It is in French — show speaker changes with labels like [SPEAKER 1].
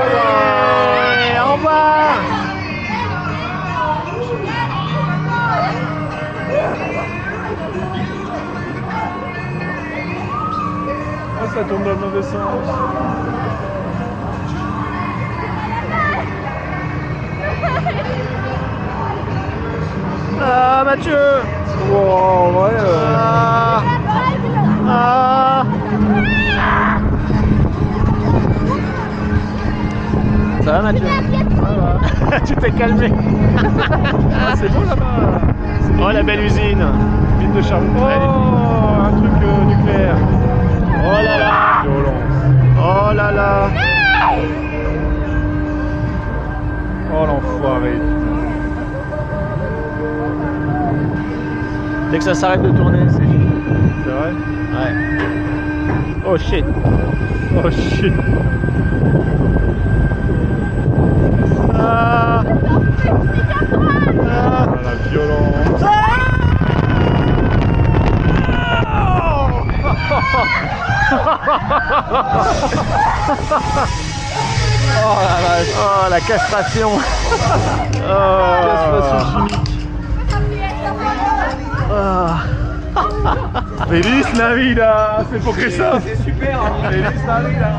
[SPEAKER 1] Allez, en bas.
[SPEAKER 2] Oh, ça tourne dans le mauvais sens.
[SPEAKER 1] Ah, Mathieu.
[SPEAKER 2] Wow, ouais.
[SPEAKER 1] Ah. Ça va, Mathieu? Ça va. Tu t'es calmé.
[SPEAKER 2] Ah, c'est beau là-bas.
[SPEAKER 1] Oh, la belle usine.
[SPEAKER 2] Mine de charbon. Oh, un truc nucléaire.
[SPEAKER 1] Oh là là.
[SPEAKER 2] Violence.
[SPEAKER 1] Oh là là.
[SPEAKER 2] Oh l'enfoiré.
[SPEAKER 1] Dès que ça s'arrête de tourner, c'est fini.
[SPEAKER 2] C'est vrai?
[SPEAKER 1] Ouais. Oh shit.
[SPEAKER 2] Oh shit.
[SPEAKER 1] Ah.
[SPEAKER 2] Ah, la violence.
[SPEAKER 1] Oh la vache. Oh la castration.
[SPEAKER 2] Castration chimique. Feliz Navidad. C'est pour que ça.
[SPEAKER 3] C'est super. Hein.
[SPEAKER 2] Feliz Navidad.